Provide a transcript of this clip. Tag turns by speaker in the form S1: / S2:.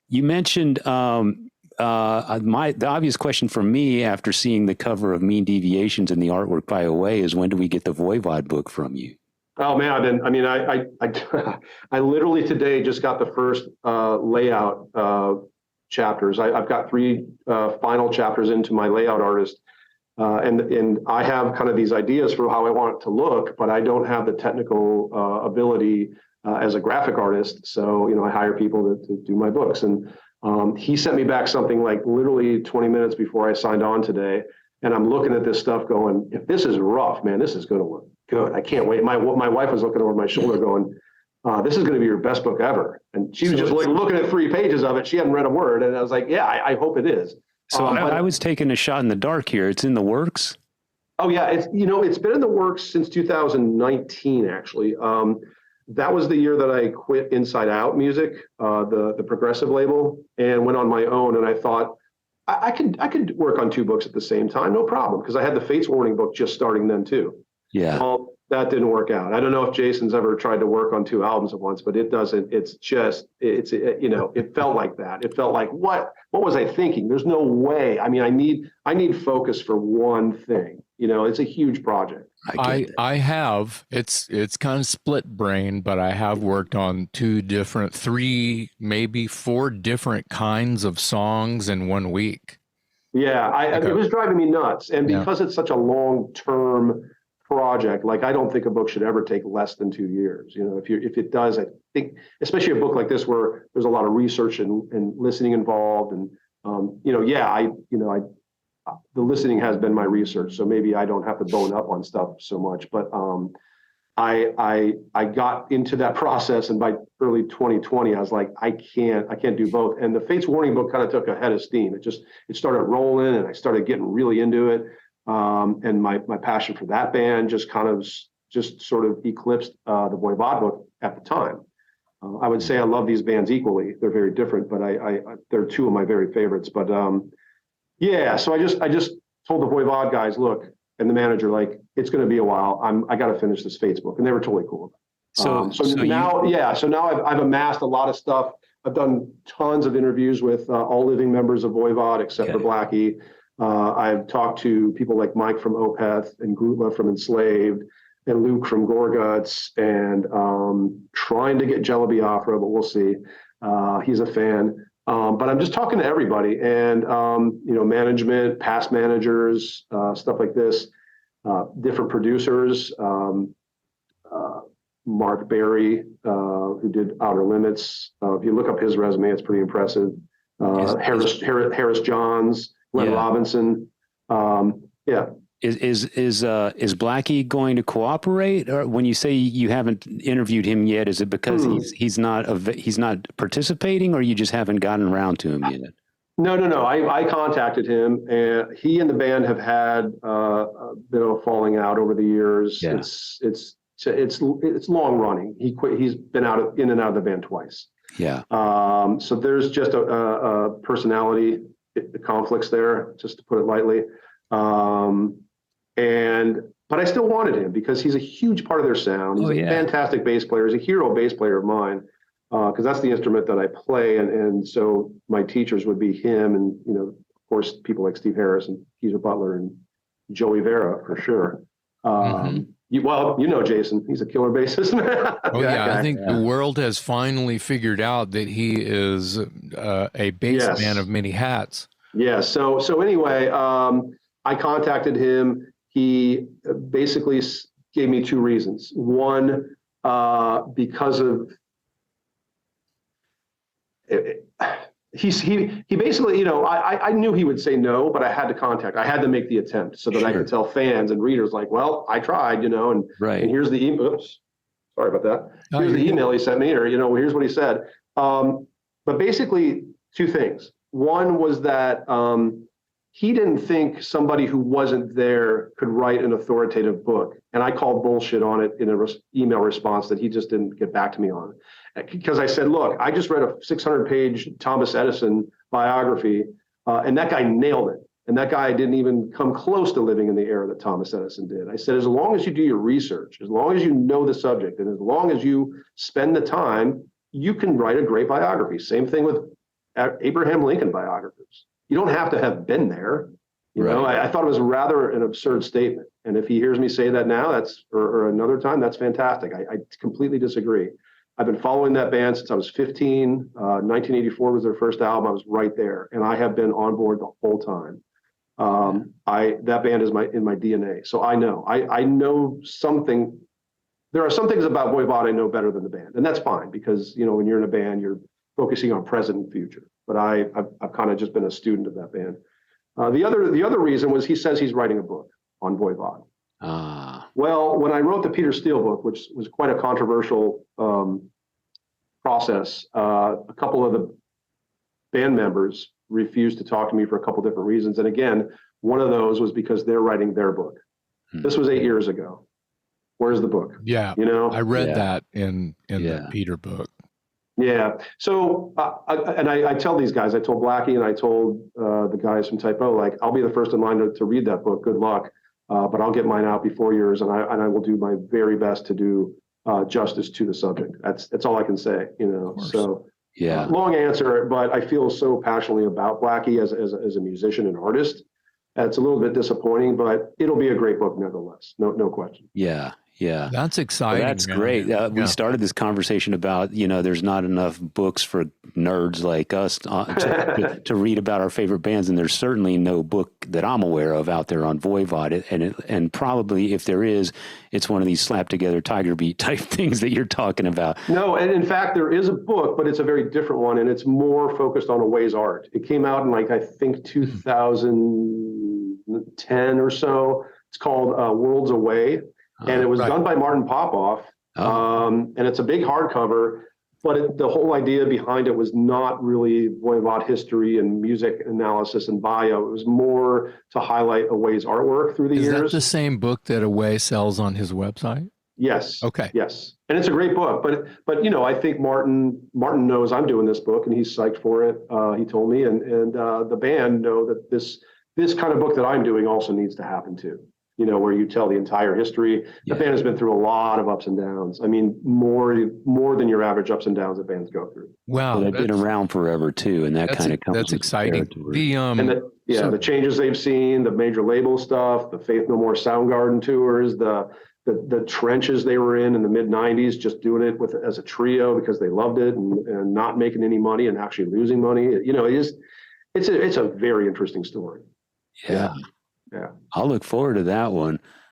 S1: You mentioned the obvious question for me after seeing the cover of Mean Deviations and the artwork by Away is when do we get the Voivod book from you?
S2: Oh man, I literally today just got the first layout chapters. I've got three final chapters into my layout artist, and I have kind of these ideas for how I want it to look, but I don't have the technical ability as a graphic artist. So I hire people to do my books, and he sent me back something like literally 20 minutes before I signed on today, and I'm looking at this stuff going, if this is rough, man, this is going to look good. I can't wait. My wife was looking over my shoulder going, this is going to be your best book ever. And she was just looking at 3 pages of it. She hadn't read a word. And I was like, yeah, I hope it is.
S1: So I was taking a shot in the dark here. It's in the works?
S2: Oh, yeah. It's been in the works since 2019, actually. That was the year that I quit Inside Out Music, the progressive label, and went on my own. And I thought, I could work on 2 books at the same time, no problem, because I had the Fates Warning book just starting then, too.
S1: Yeah.
S2: Well, that didn't work out. I don't know if Jason's ever tried to work on 2 albums at once, but it doesn't. It felt like that. It felt like, what was I thinking? There's no way. I mean, I need focus for one thing. It's a huge project.
S3: I have, it's kind of split brain, but I have worked on 3, maybe 4 different kinds of songs in 1 week.
S2: Yeah, it was driving me nuts. And because it's such a long-term project, like I don't think a book should ever take less than 2 years. If it does, I think, especially a book like this where there's a lot of research and listening involved, and the listening has been my research, so maybe I don't have to bone up on stuff so much. But I got into that process, and by early 2020, I was like, I can't do both. And the Fates Warning book kind of took a head of steam. It started rolling, and I started getting really into it. And my passion for that band just sort of eclipsed the Voivod book at the time. I would say I love these bands equally. They're very different, but they're 2 of my very favorites. But so I just told the Voivod guys, look, and the manager, like, it's going to be a while. I got to finish this Fates book, and they were totally cool. So now I've amassed a lot of stuff. I've done tons of interviews with all living members of Voivod except for Blackie. I've talked to people like Mike from Opeth and Grutla from Enslaved and Luke from Gorguts, and trying to get Jello Biafra, but we'll see. He's a fan. But I'm just talking to everybody, and management, past managers, stuff like this, different producers. Mark Berry, who did Outer Limits. If you look up his resume, it's pretty impressive. Harris Johns, Glenn Robinson.
S1: Is Blackie going to cooperate? Or when you say you haven't interviewed him yet, is it because he's not participating, or you just haven't gotten around to him yet?
S2: No. I contacted him, and he and the band have had a bit of a falling out over the years. Yeah. It's long running. He quit. He's been in and out of the band twice.
S1: Yeah.
S2: So there's just a personality conflicts there, just to put it lightly. But I still wanted him because he's a huge part of their sound. He's a fantastic bass player. He's a hero bass player of mine, because that's the instrument that I play. And so my teachers would be him, and of course, people like Steve Harris and Geezer Butler and Joey Vera for sure. Jason, he's a killer bassist.
S3: I think the world has finally figured out that he is a bass man of many hats.
S2: Yeah. So anyway, I contacted him. He basically gave me 2 reasons. One, because of he basically, I knew he would say no, but I had to contact. I had to make the attempt so that I could tell fans and readers, like, well, I tried, and here's the email. Oops, sorry about that. Here's the email he sent me, or here's what he said. But basically, 2 things. One was that he didn't think somebody who wasn't there could write an authoritative book. And I called bullshit on it in an email response that he just didn't get back to me on. Because I said, look, I just read a 600-page Thomas Edison biography, and that guy nailed it. And that guy didn't even come close to living in the era that Thomas Edison did. I said, as long as you do your research, as long as you know the subject, and as long as you spend the time, you can write a great biography. Same thing with Abraham Lincoln biographers. You don't have to have been there. You know, I thought it was rather an absurd statement. And if he hears me say that now, or another time, that's fantastic. I completely disagree. I've been following that band since I was 15. 1984 was their first album. I was right there, and I have been on board the whole time. That band is in my DNA. So I know something. There are some things about Voivod I know better than the band, and that's fine because, you know, when you're in a band, you're focusing on present and future. But I've kind of just been a student of that band. The other reason was he says he's writing a book on Voivod. Well, when I wrote the Peter Steele book, which was quite a controversial process, a couple of the band members refused to talk to me for a couple different reasons. And again, one of those was because they're writing their book. This was 8 years ago. Where's the book?
S3: Yeah,
S2: you know,
S3: I read that in the Peter book.
S2: Yeah. So, I tell these guys, I told Blackie and I told the guys from Typo, like, I'll be the first in line to read that book. Good luck. But I'll get mine out before yours, and I will do my very best to do justice to the subject. That's all I can say, you know. So, long answer, but I feel so passionately about Blackie as a musician and artist. It's a little bit disappointing, but it'll be a great book nevertheless. No question.
S1: Yeah. Yeah.
S3: That's exciting.
S1: Well, that's great. We started this conversation about, you know, there's not enough books for nerds like us to read about our favorite bands. And there's certainly no book that I'm aware of out there on Voivod. And probably if there is, it's one of these slap together Tiger Beat type things that you're talking about.
S2: No. And in fact, there is a book, but it's a very different one. And it's more focused on Away's art. It came out in I think 2010 or so. It's called Worlds Away. And it was done by Martin Popoff, and it's a big hardcover, but the whole idea behind it was not really Voivod history and music analysis and bio. It was more to highlight Away's artwork through the years.
S3: Is that the same book that Away sells on his website?
S2: Yes.
S3: Okay.
S2: Yes. And it's a great book, but you know, I think Martin knows I'm doing this book and he's psyched for it. He told me, and the band know that this kind of book that I'm doing also needs to happen too. You know, where you tell the entire history. The band has been through a lot of ups and downs. I mean, more than your average ups and downs that bands go through.
S3: Wow.
S1: They've been around forever too. And that kind of comes.
S3: That's exciting.
S2: The changes they've seen, the major label stuff, the Faith No More Soundgarden tours, the trenches they were in the mid 90s, just doing it as a trio because they loved it and not making any money and actually losing money. You know, it's a very interesting story.
S1: Yeah. I'll look forward to that one.